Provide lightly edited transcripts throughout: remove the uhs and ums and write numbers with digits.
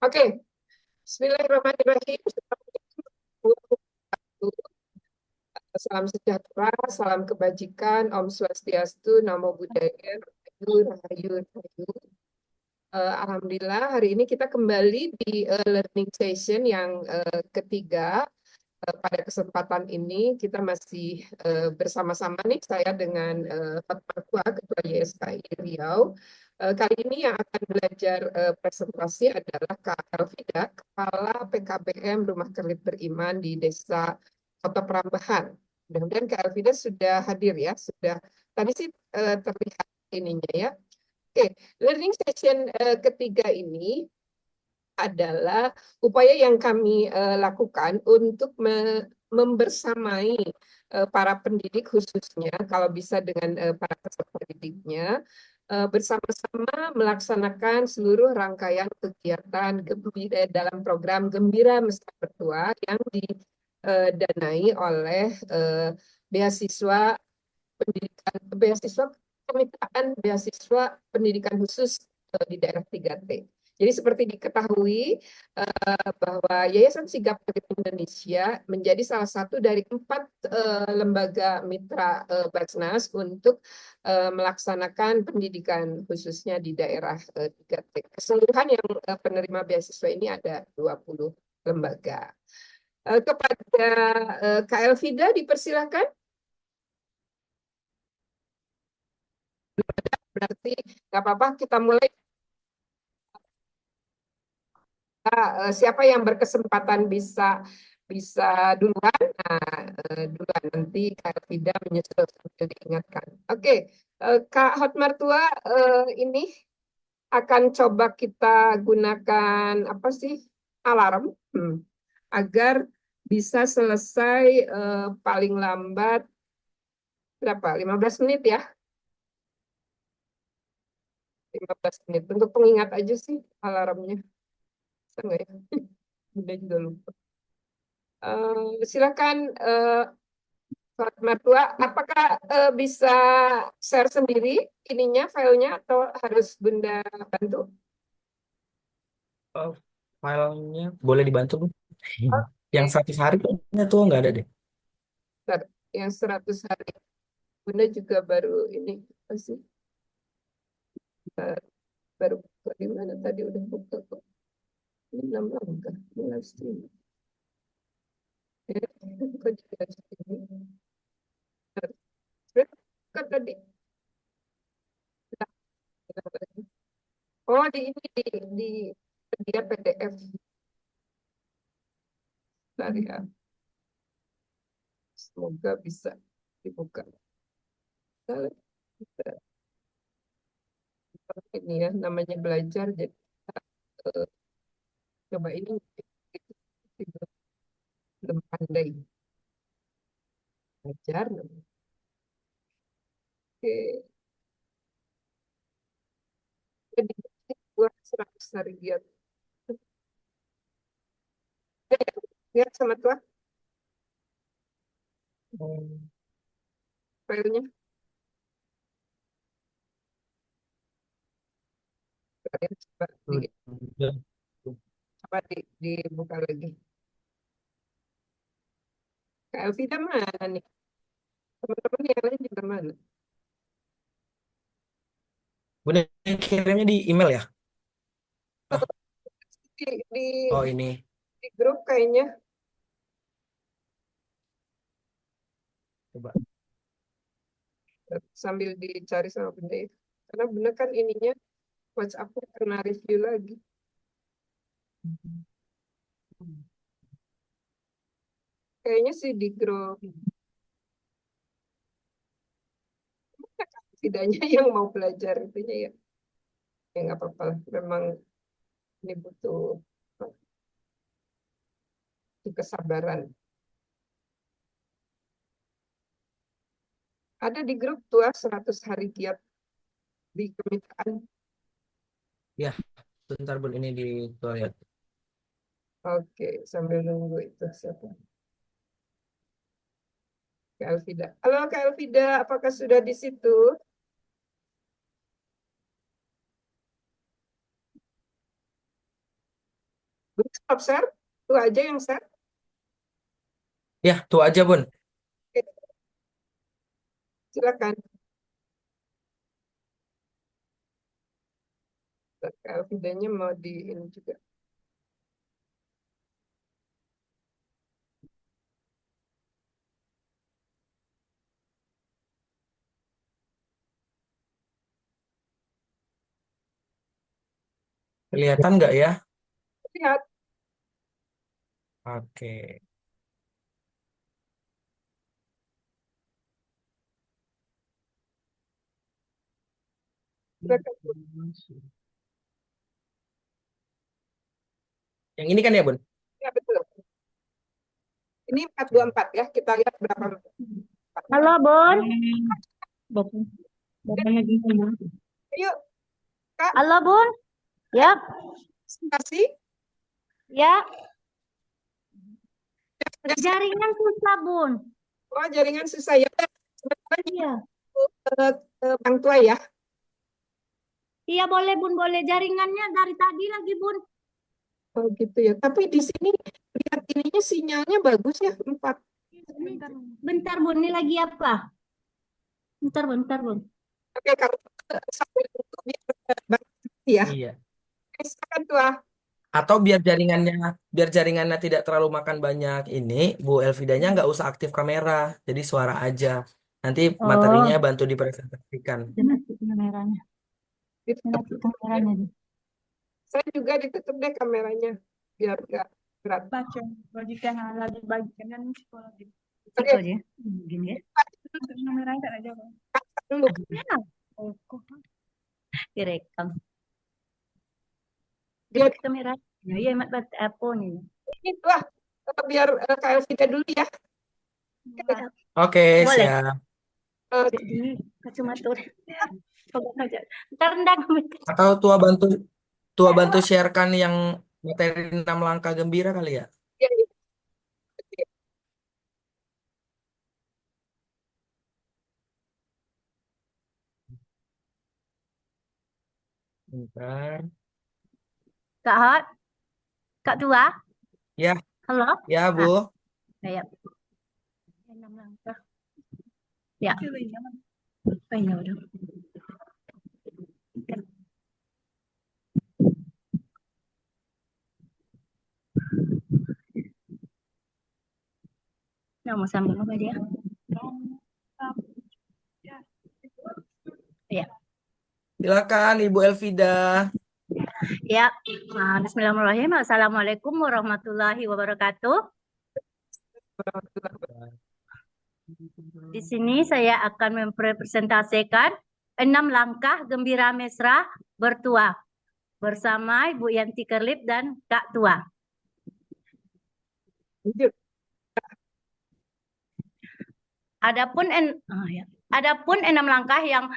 Oke, Bismillahirrahmanirrahim. Salam sejahtera, salam kebajikan, Om Swastiastu, Namo Buddhaya, Rahayu, Rahayu, Rahayu. Alhamdulillah, hari ini kita kembali di learning session yang ketiga. Pada kesempatan ini kita masih bersama-sama nih, saya dengan Fatma Tua, Ketua YSKI Riau. Kali ini yang akan belajar presentasi adalah Kak Elvida, Kepala PKBM Rumah Kredit Beriman di Desa Kota Prambahan. Mudah-mudahan Kak Elvida sudah hadir ya, sudah tadi sih terlihat ininya ya. Oke, learning session ketiga ini adalah upaya yang kami lakukan untuk membersamai para pendidik khususnya, kalau bisa dengan para peserta didiknya, bersama-sama melaksanakan seluruh rangkaian kegiatan gembira dalam program Gembira Mesta Mertua yang didanai oleh beasiswa beasiswa kemitraan beasiswa pendidikan khusus di daerah 3T. Jadi seperti diketahui bahwa Yayasan Sigap Kredit Indonesia menjadi salah satu dari 4 lembaga mitra Basnas untuk melaksanakan pendidikan khususnya di daerah 3T. Keseluruhan yang penerima beasiswa ini ada 20 lembaga. Kepada Kak Elvida dipersilakan. Berarti nggak apa-apa, kita mulai. Siapa yang berkesempatan bisa bisa duluan, duluan nanti Kak Tidak menyusul sambil diingatkan. Oke, Kak Hotmartua, ini akan coba kita gunakan apa sih alarm agar bisa selesai paling lambat berapa? 15 menit ya? 15 menit. Untuk pengingat aja sih alarmnya. Bisa nggak ya? Udah juga lupa. Silakan Sobat Mertua, apakah bisa share sendiri ininya filenya atau harus Bunda bantu? Oh, filenya boleh dibantu, Bu? Yang Oke, 100 hari kayaknya tuh nggak ada deh. bentar. Yang 100 hari Bunda juga baru ini apa sih? Eh, baru buka di mana tadi udah buka kok. Ini 6 langkah, ini live stream. Kok jadi live stream? Kan tadi. Oh, di ini di dia PDF. Bentar ya. Semoga bisa dibuka. Kita ini ya namanya belajar jadi eh, coba ini belum pandai belajar namanya. Oke, jadi buat 100 hari giat. Lihat sama tua Hmm. filenya. Coba Udah. dibuka lagi. Kak Elvida mana nih? Teman-teman yang lain juga mana? Udah kirimnya di email ya? Ah, Di, di, oh ini. di grup kayaknya. Coba. Sambil dicari sama Bunda ya. Karena Bunda kan ininya WhatsApp-nya kena review lagi. Kayaknya sih di grup. Tidaknya yang mau belajar itunya ya. Ya nggak apa-apa lah. Memang ini butuh kesabaran. Ada di grup tua 100 hari giat di kemitraan. Ya, sebentar Bu ini di toilet. Oke, sambil nunggu itu siapa? Kak Elvida. Halo Kak Elvida, apakah sudah di situ? stop share? Itu aja yang share. Ya, tuh aja, Bun. Oke, silakan. Videonya mau di ini juga. Kelihatan nggak ya? Lihat, Oke. silakan. Yang ini kan ya, Bun? Ya, betul. Ini 424 ya. Kita lihat berapa. Halo, Bun. Bapak, bapaknya gimana? Ayo, Kak, Halo, Bun. Ya, presentasi. ya. Udah siap. Jaringan susah, Bun. Oh, jaringan susah ya. Sebentar Iya. ke Bang Tua ya. Iya, boleh, Bun. Boleh. Jaringannya dari tadi lagi, Bun. Oh, gitu ya. Tapi di sini lihat ininya sinyalnya bagus ya. 4. Bentar, Bun. Ini lagi apa? Bentar, bentar, Bun. Oke, kalau sambil tunggu biar Bang ya. Iya. Silakan Tua. Atau biar jaringannya tidak terlalu makan banyak ini, Bu Elvidanya nggak usah aktif kamera, jadi suara aja. Nanti materinya Oh, bantu dipresentasikan. mati kameranya. Ditutup. Mati kameranya. Saya juga ditutup deh kameranya biar nggak berat. Baca, bagikan lagi bagikan sekolah gitu. Oke, Itu aja. Gini ya. Kameranya tak ada. dulu. Ya. Oh, kok direkam. Biar Dekat kamera. Ya, iya, mat apa nih? ini Tua, biar Kak Elvita dulu ya. Oke, Boleh. siap. Jadi, kacamata. Coba aja. Ntar rendang. Atau tua bantu sharekan yang materi 6 langkah gembira kali ya. Ya, ya. Bentar. Kak Hot, Kak Tua, Ya, halo. ya Bu. Nah, kayak 6 langkah. Ya. Oh, ya udah. Nah, mau sambung apa dia? Ya. Silakan Ibu Elvida. Ya. Nah, bismillahirrahmanirrahim. Assalamualaikum warahmatullahi wabarakatuh. Di sini saya akan mempresentasikan 6 langkah gembira mesra bertua bersama Ibu Yanti Kerlip dan Kak Tua. Lanjut. Adapun 6 langkah yang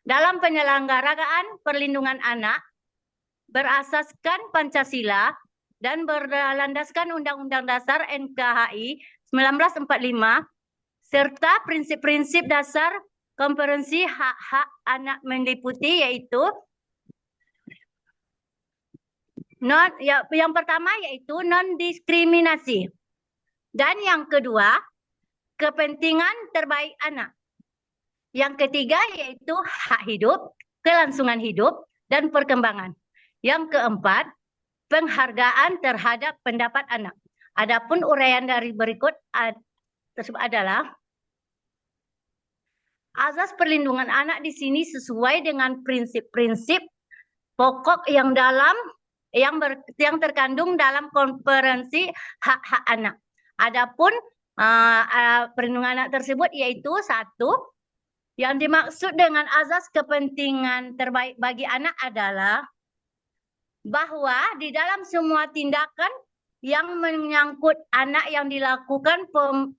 dalam penyelenggaraan perlindungan anak berasaskan Pancasila dan berlandaskan Undang-Undang Dasar NKRI 1945 serta prinsip-prinsip dasar Konferensi Hak-Hak Anak meliputi yaitu yang pertama yaitu non-diskriminasi dan yang kedua kepentingan terbaik anak. Yang ketiga yaitu hak hidup, kelangsungan hidup, dan perkembangan. Yang keempat, penghargaan terhadap pendapat anak. Adapun uraian dari berikut tersebut adalah azas perlindungan anak di sini sesuai dengan prinsip-prinsip pokok yang terkandung dalam Konferensi Hak-Hak Anak. Adapun perlindungan anak tersebut yaitu satu, yang dimaksud dengan azas kepentingan terbaik bagi anak adalah bahwa di dalam semua tindakan yang menyangkut anak yang dilakukan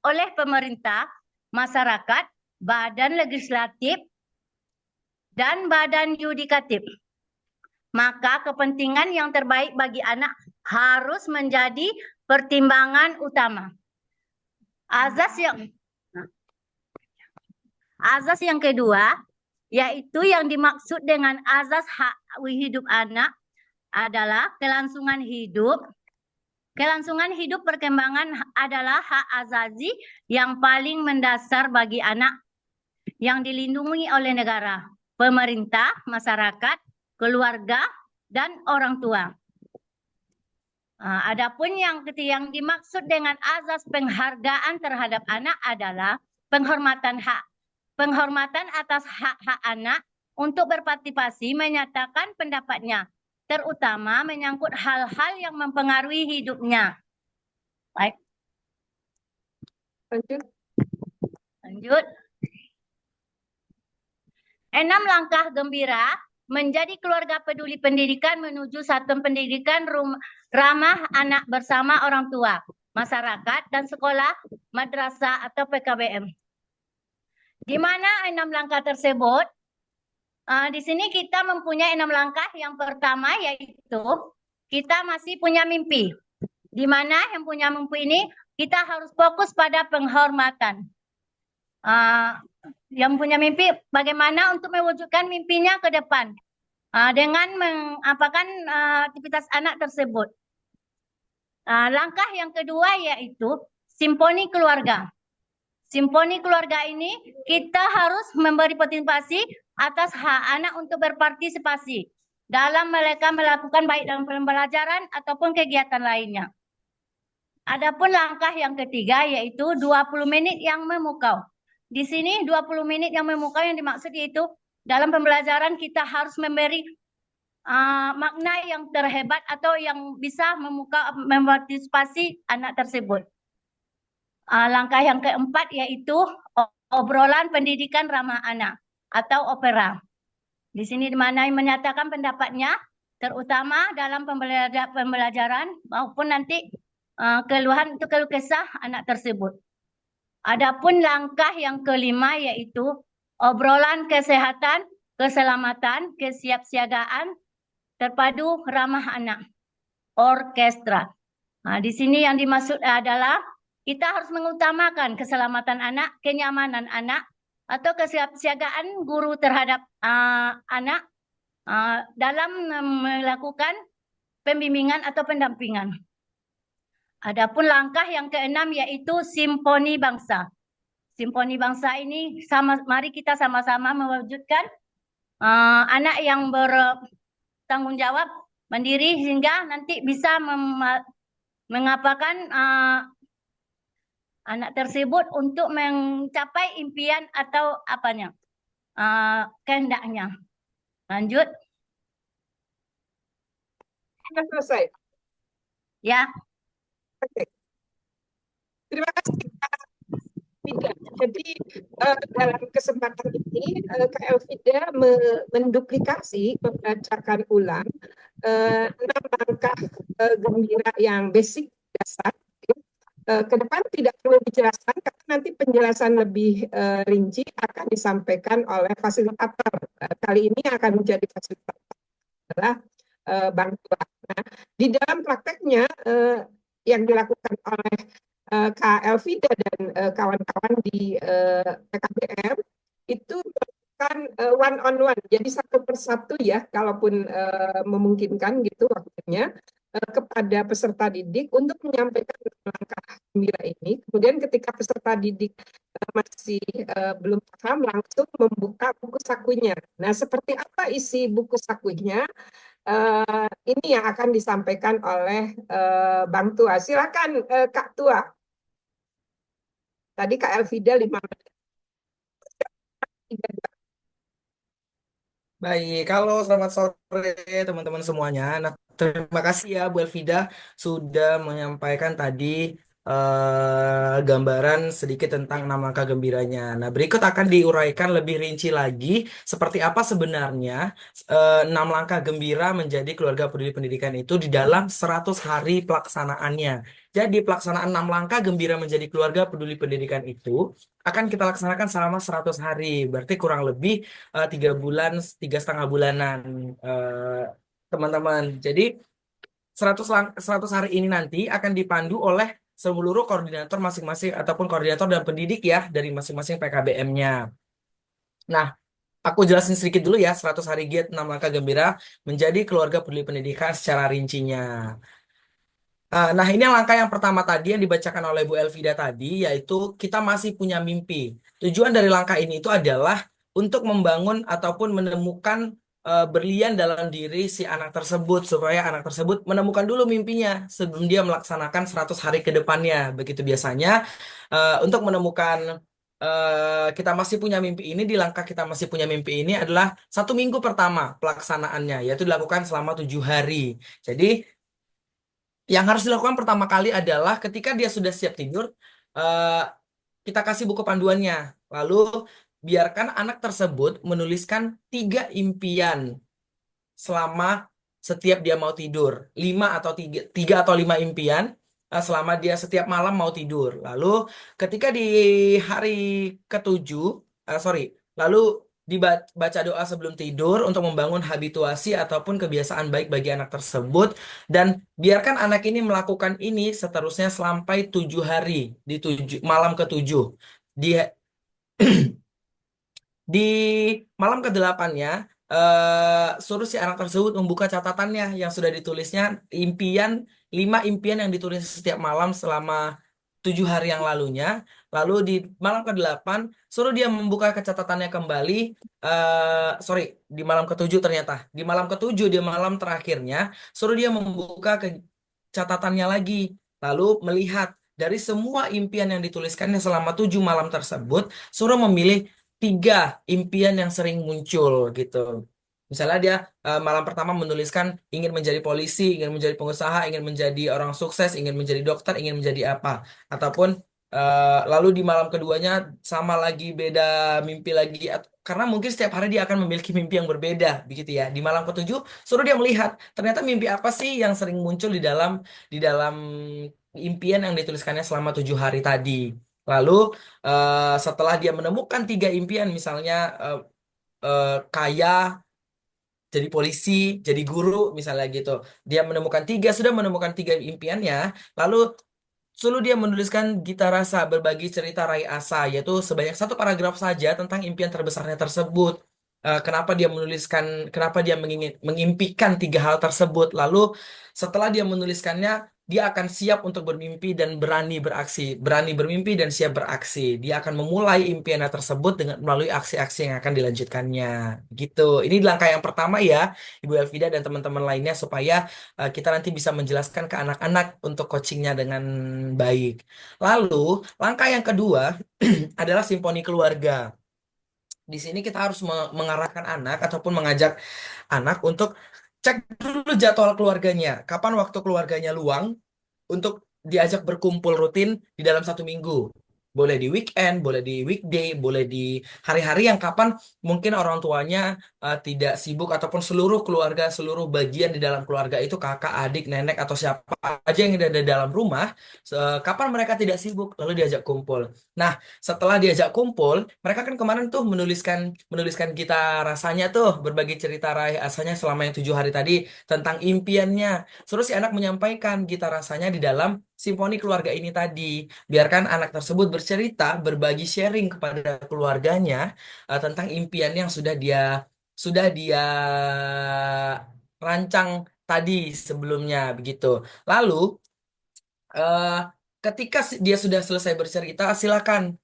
oleh pemerintah, masyarakat, badan legislatif, dan badan yudikatif, maka kepentingan yang terbaik bagi anak harus menjadi pertimbangan utama. Azas yang kedua, yaitu yang dimaksud dengan azas hak hidup anak adalah kelangsungan hidup. Kelangsungan hidup perkembangan adalah hak azazi yang paling mendasar bagi anak yang dilindungi oleh negara, pemerintah, masyarakat, keluarga, dan orang tua. Adapun yang dimaksud dengan azas penghargaan terhadap anak adalah penghormatan atas hak-hak anak untuk berpartisipasi menyatakan pendapatnya, terutama menyangkut hal-hal yang mempengaruhi hidupnya. Baik, lanjut. 6 langkah gembira menjadi keluarga peduli pendidikan menuju satuan pendidikan ramah anak bersama orang tua, masyarakat, dan sekolah, madrasah atau PKBM. Di mana 6 langkah tersebut? Di sini kita mempunyai 6 langkah. Yang pertama yaitu kita masih punya mimpi. Di mana yang punya mimpi ini kita harus fokus pada penghormatan. Yang punya mimpi bagaimana untuk mewujudkan mimpinya ke depan dengan mengapakan aktivitas anak tersebut. Langkah yang kedua yaitu simponi keluarga. Simponi keluarga ini kita harus memberi partisipasi atas hak anak untuk berpartisipasi dalam mereka melakukan baik dalam pembelajaran ataupun kegiatan lainnya. Adapun langkah yang ketiga yaitu 20 menit yang memukau. Di sini 20 menit yang memukau yang dimaksud yaitu dalam pembelajaran kita harus memberi makna yang terhebat atau yang bisa memotivasi anak tersebut. Langkah yang keempat yaitu obrolan pendidikan ramah anak atau opera. Di sini di mana menyatakan pendapatnya terutama dalam pembelajaran maupun nanti keluhan untuk keluh kesah anak tersebut. Adapun langkah yang kelima yaitu obrolan kesehatan, keselamatan, kesiapsiagaan terpadu ramah anak, orkestra. Di sini yang dimaksud adalah kita harus mengutamakan keselamatan anak, kenyamanan anak, atau kesiapsiagaan guru terhadap anak dalam melakukan pembimbingan atau pendampingan. Adapun langkah yang keenam yaitu simponi bangsa. Simponi bangsa ini mari kita sama-sama mewujudkan anak yang bertanggung jawab mandiri sehingga nanti bisa mengapakan anak tersebut untuk mencapai impian atau kehendaknya. Lanjut. Sudah selesai. Ya. Oke. Terima kasih Kak Elvida. Jadi dalam kesempatan ini Kak Elvida menduplikasi, membacakan ulang 6 langkah gembira yang basic dasar. Ke depan tidak perlu dijelaskan karena nanti penjelasan lebih rinci akan disampaikan oleh fasilitator. Kali ini akan menjadi fasilitator adalah Bang Tua. Nah, di dalam prakteknya yang dilakukan oleh Kak Elvida dan kawan-kawan di PKBM itu melakukan one on one, jadi satu persatu ya, kalaupun memungkinkan gitu waktunya kepada peserta didik untuk menyampaikan langkah gembira ini. Kemudian ketika peserta didik masih belum paham, langsung membuka buku sakunya. Nah, seperti apa isi buku sakunya? Ini yang akan disampaikan oleh Bang Tua. Silakan Kak Tua. Tadi Kak Elvida 5 menit. Baik, halo selamat sore teman-teman semuanya. Nah, terima kasih ya Bu Elvida sudah menyampaikan tadi gambaran sedikit tentang 6 langkah gembiranya. Nah, berikut akan diuraikan lebih rinci lagi seperti apa sebenarnya 6 langkah gembira menjadi keluarga peduli pendidikan itu di dalam 100 hari pelaksanaannya. Jadi pelaksanaan 6 langkah gembira menjadi keluarga peduli pendidikan itu akan kita laksanakan selama 100 hari. Berarti kurang lebih 3 bulan, 3,5 bulanan teman-teman. Jadi 100 hari ini nanti akan dipandu oleh seluruh koordinator masing-masing ataupun koordinator dan pendidik ya dari masing-masing PKBM-nya. Nah, Aku jelasin sedikit dulu ya, 100 hari giat 6 langkah gembira menjadi keluarga peduli pendidikan secara rincinya. Nah, ini langkah yang pertama tadi yang dibacakan oleh Bu Elvida tadi, yaitu kita masih punya mimpi. Tujuan dari langkah ini itu adalah untuk membangun ataupun menemukan berlian dalam diri si anak tersebut, supaya anak tersebut menemukan dulu mimpinya sebelum dia melaksanakan 100 hari ke depannya. Begitu biasanya, untuk menemukan kita masih punya mimpi ini, di langkah kita masih punya mimpi ini adalah 1 minggu pertama pelaksanaannya, yaitu dilakukan selama 7 hari. Jadi, yang harus dilakukan pertama kali adalah ketika dia sudah siap tidur, eh, kita kasih buku panduannya. Lalu biarkan anak tersebut menuliskan 3 impian selama setiap dia mau tidur. 5 atau 3 atau 5 impian selama dia setiap malam mau tidur. Lalu ketika di hari ketujuh, sorry, lalu dibaca doa sebelum tidur untuk membangun habituasi ataupun kebiasaan baik bagi anak tersebut, dan biarkan anak ini melakukan ini seterusnya sampai 7 hari, di malam ketujuh. Di di malam ke-8-nya, suruh si anak tersebut membuka catatannya yang sudah ditulisnya, 5 impian yang ditulis setiap malam selama 7 hari yang lalunya. Lalu di malam ke-8, suruh dia membuka catatannya kembali. Sorry, di malam ke-7 ternyata. Di malam ke-7, di malam terakhirnya, suruh dia membuka ke catatannya lagi. Lalu melihat dari semua impian yang dituliskannya selama 7 malam tersebut, suruh memilih 3 impian yang sering muncul gitu. Misalnya dia malam pertama menuliskan ingin menjadi polisi, ingin menjadi pengusaha, ingin menjadi orang sukses, ingin menjadi dokter, ingin menjadi apa. Ataupun lalu di malam keduanya sama lagi, beda mimpi lagi. Karena mungkin setiap hari dia akan memiliki mimpi yang berbeda, begitu ya. Di malam ketujuh suruh dia melihat ternyata mimpi apa sih yang sering muncul di dalam impian yang dituliskannya selama 7 hari tadi. Lalu setelah dia menemukan 3 impian, misalnya kaya, jadi polisi, jadi guru, misalnya gitu. Dia sudah menemukan 3 impiannya, lalu suruh dia menuliskan Gita Rasa, berbagi cerita raih asa, yaitu sebanyak 1 paragraf saja tentang impian terbesarnya tersebut. Kenapa dia mengimpikan 3 hal tersebut. Lalu setelah dia menuliskannya, dia akan siap untuk bermimpi dan berani beraksi. Berani bermimpi dan siap beraksi. Dia akan memulai impiannya tersebut dengan melalui aksi-aksi yang akan dilanjutkannya. Gitu. Ini langkah yang pertama ya, Ibu Elvida dan teman-teman lainnya, supaya kita nanti bisa menjelaskan ke anak-anak untuk coachingnya dengan baik. Lalu, langkah yang kedua adalah simfoni keluarga. Di sini kita harus mengarahkan anak ataupun mengajak anak untuk cek dulu jadwal keluarganya. Kapan waktu keluarganya luang untuk diajak berkumpul rutin di dalam 1 minggu. Boleh di weekend, boleh di weekday, boleh di hari-hari yang kapan mungkin orang tuanya tidak sibuk, ataupun seluruh keluarga, seluruh bagian di dalam keluarga itu, kakak, adik, nenek, atau siapa aja yang ada di dalam rumah, kapan mereka tidak sibuk, lalu diajak kumpul. Nah, setelah diajak kumpul, mereka kan kemarin tuh menuliskan menuliskan kita rasanya tuh, berbagi cerita raih asanya selama yang 7 hari tadi tentang impiannya. Terus si anak menyampaikan kita rasanya di dalam simfoni keluarga ini tadi. Biarkan anak tersebut bercerita, berbagi sharing kepada keluarganya tentang impian yang sudah dia rancang tadi sebelumnya begitu. Lalu eh, ketika dia sudah selesai bercerita, silakan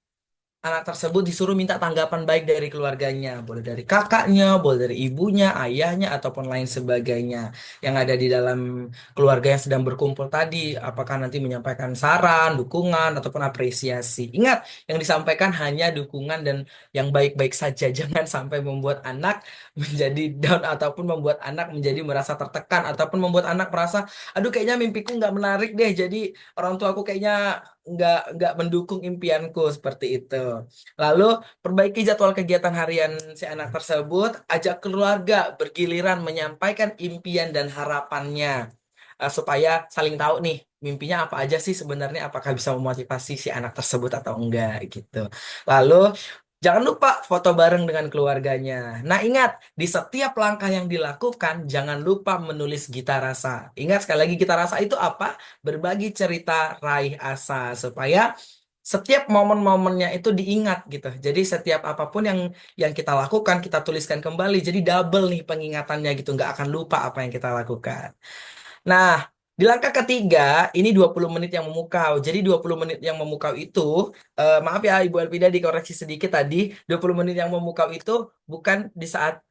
anak tersebut disuruh minta tanggapan baik dari keluarganya, boleh dari kakaknya, boleh dari ibunya, ayahnya, ataupun lain sebagainya yang ada di dalam keluarga yang sedang berkumpul tadi. Apakah nanti menyampaikan saran, dukungan, ataupun apresiasi. Ingat, yang disampaikan hanya dukungan dan yang baik-baik saja. Jangan sampai membuat anak menjadi down, ataupun membuat anak menjadi merasa tertekan, ataupun membuat anak merasa, aduh kayaknya mimpiku nggak menarik deh, jadi orang tuaku kayaknya nggak mendukung impianku, seperti itu. Lalu perbaiki jadwal kegiatan harian si anak tersebut, ajak keluarga bergiliran menyampaikan impian dan harapannya, supaya saling tahu nih mimpinya apa aja sih sebenarnya, apakah bisa memotivasi si anak tersebut atau enggak gitu. Lalu jangan lupa foto bareng dengan keluarganya. Nah, ingat, di setiap langkah yang dilakukan, jangan lupa menulis Gita Rasa. Ingat sekali lagi, Gita Rasa itu apa? Berbagi cerita raih asa, supaya setiap momen-momennya itu diingat gitu. Jadi setiap apapun yang kita lakukan kita tuliskan kembali. Jadi double nih pengingatannya gitu, nggak akan lupa apa yang kita lakukan. Nah, di langkah ketiga, ini 20 menit yang memukau. Jadi 20 menit yang memukau itu, maaf ya Ibu Elvida dikoreksi sedikit tadi, 20 menit yang memukau itu bukan di saat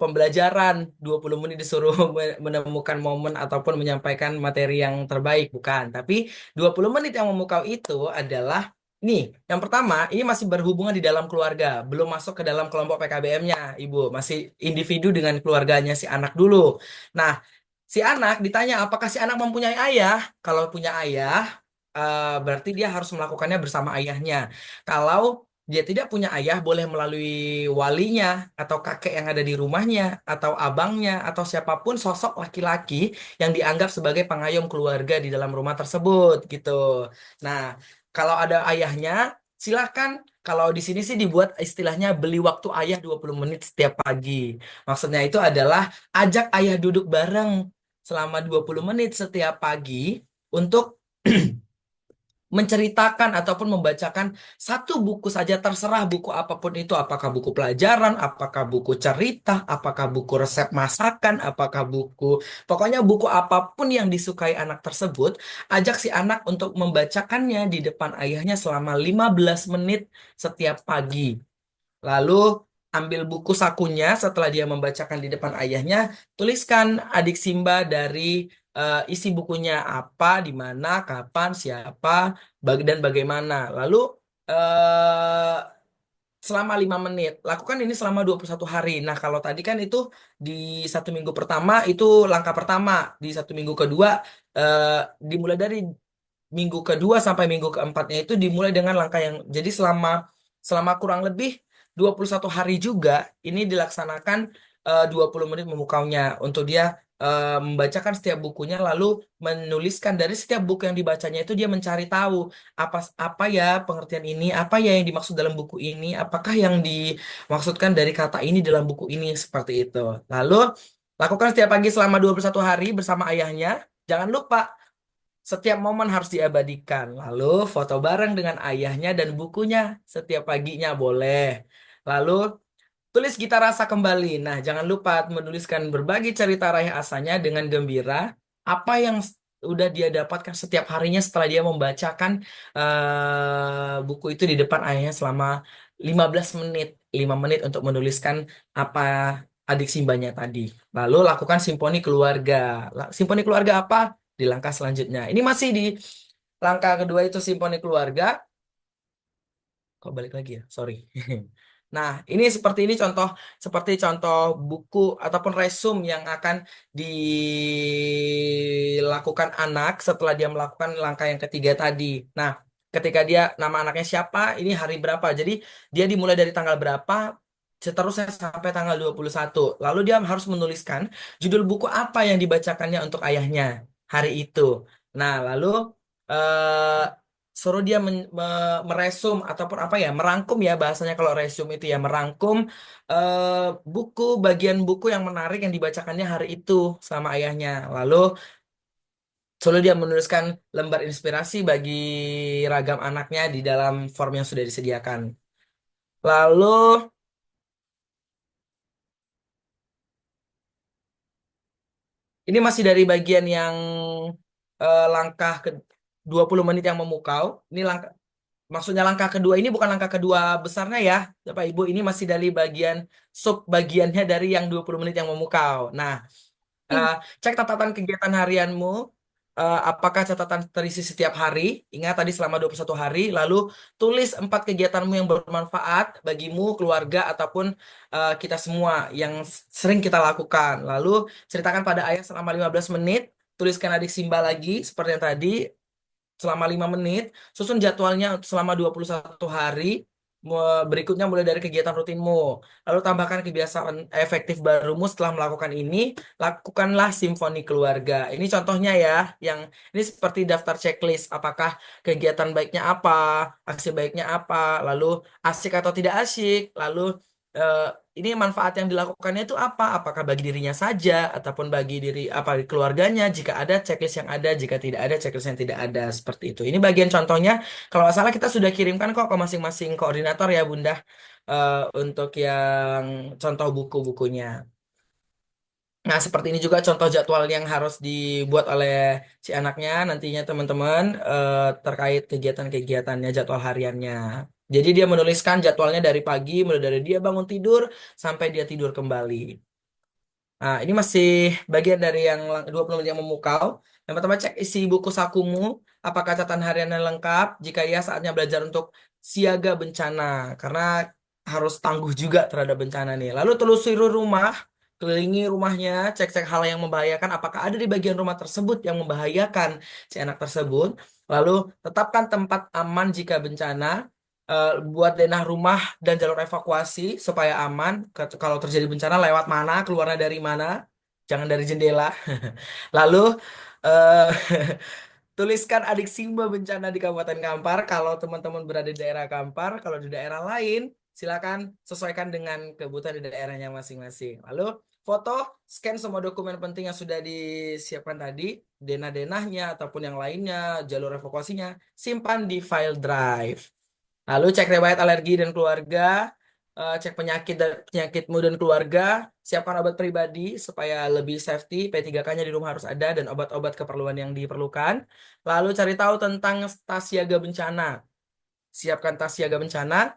pembelajaran, 20 menit disuruh menemukan momen ataupun menyampaikan materi yang terbaik, bukan. Tapi 20 menit yang memukau itu adalah, nih, yang pertama, ini masih berhubungan di dalam keluarga, belum masuk ke dalam kelompok PKBM-nya, Ibu. Masih individu dengan keluarganya si anak dulu. Nah, si anak ditanya apakah si anak mempunyai ayah. Kalau punya ayah, berarti dia harus melakukannya bersama ayahnya. Kalau dia tidak punya ayah, boleh melalui walinya atau kakek yang ada di rumahnya atau abangnya atau siapapun sosok laki-laki yang dianggap sebagai pengayom keluarga di dalam rumah tersebut gitu. Nah, kalau ada ayahnya, silahkan. Kalau di sini sih dibuat istilahnya beli waktu ayah 20 menit setiap pagi. Maksudnya itu adalah ajak ayah duduk bareng selama 20 menit setiap pagi untuk menceritakan ataupun membacakan satu buku saja, terserah buku apapun itu, apakah buku pelajaran, apakah buku cerita, apakah buku resep masakan, apakah buku, pokoknya buku apapun yang disukai anak tersebut, ajak si anak untuk membacakannya di depan ayahnya selama 15 menit setiap pagi. Lalu ambil buku sakunya setelah dia membacakan di depan ayahnya, tuliskan adik Simba dari isi bukunya apa, di mana, kapan, siapa, dan bagaimana. Lalu eh, selama 5 menit. Lakukan ini selama 21 hari. Nah, kalau tadi kan itu di 1 minggu pertama itu langkah pertama. Di 1 minggu kedua eh, dimulai dari minggu kedua sampai minggu keempatnya itu dimulai dengan langkah yang jadi selama selama kurang lebih 21 hari juga ini dilaksanakan 20 menit memukaunya untuk dia membacakan setiap bukunya lalu menuliskan dari setiap buku yang dibacanya itu dia mencari tahu apa apa ya pengertian ini, apa ya yang dimaksud dalam buku ini, apakah yang dimaksudkan dari kata ini dalam buku ini seperti itu. Lalu lakukan setiap pagi selama 21 hari bersama ayahnya. Jangan lupa setiap momen harus diabadikan. Lalu foto bareng dengan ayahnya dan bukunya setiap paginya boleh. Lalu tulis Gita Rasa kembali. Nah, jangan lupa menuliskan berbagi cerita raih asanya dengan gembira. Apa yang udah dia dapatkan setiap harinya setelah dia membacakan buku itu di depan ayahnya selama 15 menit. 5 menit untuk menuliskan apa adik Simbanya tadi. Lalu lakukan simponi keluarga. Simponi keluarga apa? Di langkah selanjutnya. Ini masih di langkah kedua itu simponi keluarga. Kok balik lagi ya? Sorry. Nah, ini seperti contoh buku ataupun resume yang akan dilakukan anak setelah dia melakukan langkah yang ketiga tadi. Nah, ketika dia nama anaknya siapa, ini hari berapa. Jadi, dia dimulai dari tanggal berapa seterusnya sampai tanggal 21. Lalu dia harus menuliskan judul buku apa yang dibacakannya untuk ayahnya hari itu. Nah, lalu eh, suruh dia meresum ataupun apa ya merangkum ya bahasanya kalau resume itu ya merangkum buku bagian buku yang menarik yang dibacakannya hari itu sama ayahnya lalu suruh dia menuliskan lembar inspirasi bagi ragam anaknya di dalam form yang sudah disediakan lalu ini masih dari bagian yang langkah ke 20 menit yang memukau ini langkah. Maksudnya langkah kedua ini bukan langkah kedua besarnya ya, Bapak Ibu. Ini masih dari bagian sub bagiannya dari yang 20 menit yang memukau. Nah, Hmm. eh, cek catatan kegiatan harianmu. Apakah catatan terisi setiap hari? Ingat tadi selama 21 hari. Lalu tulis 4 kegiatanmu yang bermanfaat bagimu, keluarga, ataupun kita semua yang sering kita lakukan. Lalu ceritakan pada ayah selama 15 menit. Tuliskan adik Simba lagi seperti yang tadi selama 5 menit, susun jadwalnya selama 21 hari, berikutnya mulai dari kegiatan rutinmu. Lalu tambahkan kebiasaan efektif barumu setelah melakukan ini, lakukanlah simfoni keluarga. Ini contohnya ya, yang ini seperti daftar checklist, apakah kegiatan baiknya apa, aksi baiknya apa, lalu asik atau tidak asyik, lalu eh, ini manfaat yang dilakukannya itu apa? Apakah bagi dirinya saja ataupun bagi diri apa keluarganya? Jika ada checklist yang ada, jika tidak ada checklist yang tidak ada seperti itu. Ini bagian contohnya. Kalau nggak salah kita sudah kirimkan kok ke masing-masing koordinator ya Bunda untuk yang contoh buku-bukunya. Nah, seperti ini juga contoh jadwal yang harus dibuat oleh si anaknya nantinya teman-teman terkait kegiatan-kegiatannya, jadwal hariannya. Jadi dia menuliskan jadwalnya dari pagi, mulai dari dia bangun tidur sampai dia tidur kembali. Nah, ini masih bagian dari yang 20 menit yang memukau. Yang pertama cek isi buku sakumu, apakah catatan hariannya lengkap? Jika iya, saatnya belajar untuk siaga bencana. Karena harus tangguh juga terhadap bencana nih. Lalu telusuri rumah, kelilingi rumahnya, cek-cek hal yang membahayakan. Apakah ada di bagian rumah tersebut yang membahayakan si anak tersebut? Lalu tetapkan tempat aman jika bencana buat denah rumah dan jalur evakuasi supaya aman. Kalau terjadi bencana lewat mana, keluarnya dari mana, jangan dari jendela. Lalu eh, tuliskan adik Simba bencana di Kabupaten Kampar. Kalau teman-teman berada di daerah Kampar, kalau di daerah lain, silakan sesuaikan dengan kebutuhan di daerahnya masing-masing. Lalu foto, scan semua dokumen penting yang sudah disiapkan tadi, denah-denahnya ataupun yang lainnya, jalur evakuasinya, simpan di file drive. Lalu cek riwayat alergi dan keluarga, cek penyakitmu dan keluarga, siapkan obat pribadi supaya lebih safety, P3K-nya di rumah harus ada dan obat-obat keperluan yang diperlukan. Lalu cari tahu tentang tas siaga bencana. Siapkan tas siaga bencana,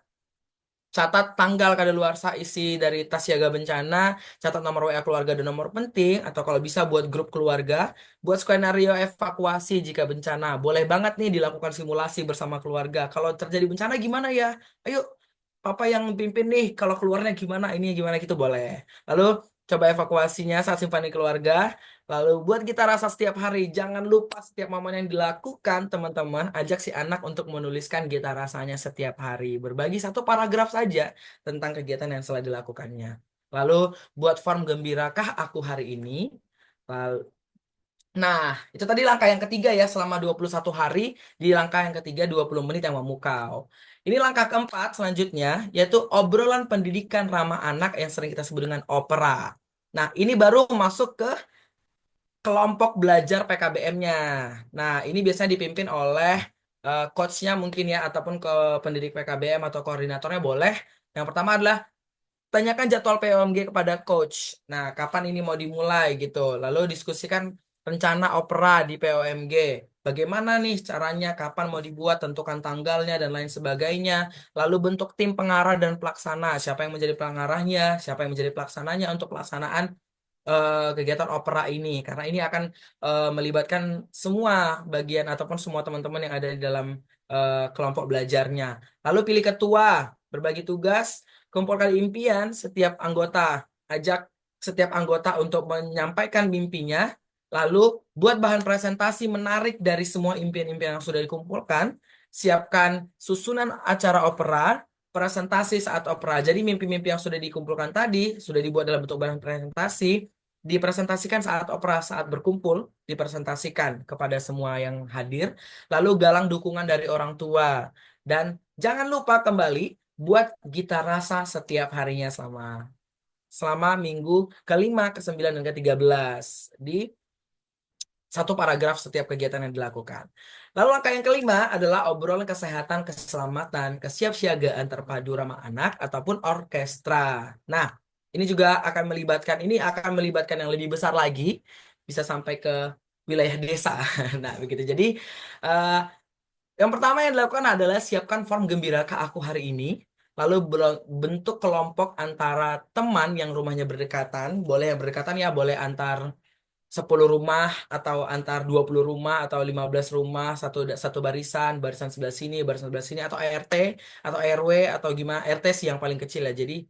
catat tanggal kadaluarsa isi dari tas siaga bencana, catat nomor WA keluarga dan nomor penting, atau kalau bisa buat grup keluarga, buat skenario evakuasi jika bencana. Boleh banget nih dilakukan simulasi bersama keluarga. Kalau terjadi bencana gimana ya? Ayo, Papa yang pimpin nih, kalau keluarnya gimana, ini gimana gitu boleh. Lalu coba evakuasinya saat simpan keluarga. Lalu buat kita rasa setiap hari, jangan lupa setiap momen yang dilakukan, teman-teman, ajak si anak untuk menuliskan kita rasanya setiap hari. Berbagi satu paragraf saja tentang kegiatan yang telah dilakukannya. Lalu buat form gembirakah aku hari ini. Lalu, nah, itu tadi langkah yang ketiga ya, selama 21 hari. Di langkah yang ketiga 20 menit yang memukau. Ini langkah keempat selanjutnya, yaitu obrolan pendidikan ramah anak yang sering kita sebut dengan opera. Nah, ini baru masuk ke kelompok belajar PKBM-nya. Nah, ini biasanya dipimpin oleh coach-nya mungkin ya, ataupun ke pendidik PKBM atau koordinatornya boleh. Yang pertama adalah tanyakan jadwal POMG kepada coach. Nah, kapan ini mau dimulai gitu. Lalu diskusikan rencana opera di POMG. Bagaimana nih caranya, kapan mau dibuat, tentukan tanggalnya dan lain sebagainya. Lalu bentuk tim pengarah dan pelaksana. Siapa yang menjadi pengarahnya, siapa yang menjadi pelaksananya untuk pelaksanaan kegiatan opera ini karena ini akan melibatkan semua bagian ataupun semua teman-teman yang ada di dalam kelompok belajarnya. Lalu pilih ketua, berbagi tugas, kumpulkan impian setiap anggota, ajak setiap anggota untuk menyampaikan mimpinya, lalu buat bahan presentasi menarik dari semua impian-impian yang sudah dikumpulkan, siapkan susunan acara opera, presentasi saat opera. Jadi mimpi-mimpi yang sudah dikumpulkan tadi sudah dibuat dalam bentuk bahan presentasi, dipresentasikan saat opera, saat berkumpul, dipresentasikan kepada semua yang hadir, lalu galang dukungan dari orang tua. Dan jangan lupa kembali buat gita rasa setiap harinya selama minggu ke-5, ke-9, dan ke-13 di satu paragraf setiap kegiatan yang dilakukan. Lalu langkah yang kelima adalah obrolan kesehatan, keselamatan, kesiapsiagaan terpadu ramah anak ataupun orkestra. Nah, ini akan melibatkan yang lebih besar lagi, bisa sampai ke wilayah desa. Nah, begitu. Jadi, eh, yang pertama yang dilakukan adalah siapkan form gembira ke aku hari ini. Lalu bentuk kelompok antara teman yang rumahnya berdekatan, boleh yang berdekatan ya, boleh antar 10 rumah atau antar 20 rumah atau 15 rumah, satu barisan, barisan sebelah sini atau RT atau RW atau gimana, RT sih yang paling kecil ya. Jadi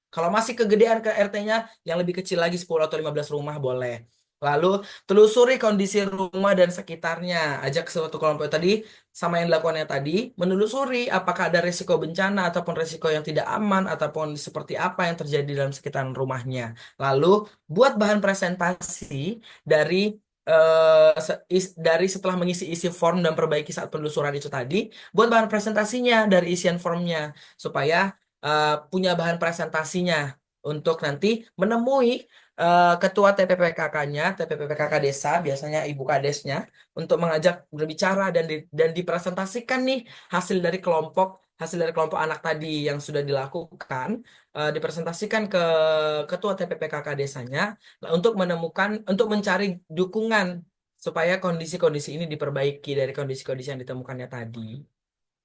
kalau masih kegedean ke RT-nya yang lebih kecil lagi 10 atau 15 rumah boleh. Lalu telusuri kondisi rumah dan sekitarnya. Ajak suatu kelompok tadi sama yang dilakukannya tadi, menelusuri apakah ada risiko bencana ataupun risiko yang tidak aman ataupun seperti apa yang terjadi dalam sekitaran rumahnya. Lalu buat bahan presentasi dari dari setelah mengisi isi form dan perbaiki saat penelusuran itu tadi, buat bahan presentasinya dari isian formnya supaya punya bahan presentasinya untuk nanti menemui ketua TPPKK-nya, TPPKK desa, biasanya ibu kadesnya, untuk mengajak berbicara dan dipresentasikan nih hasil dari kelompok anak tadi yang sudah dilakukan, dipresentasikan ke ketua TPPKK desanya untuk mencari dukungan supaya kondisi-kondisi ini diperbaiki dari kondisi-kondisi yang ditemukannya tadi.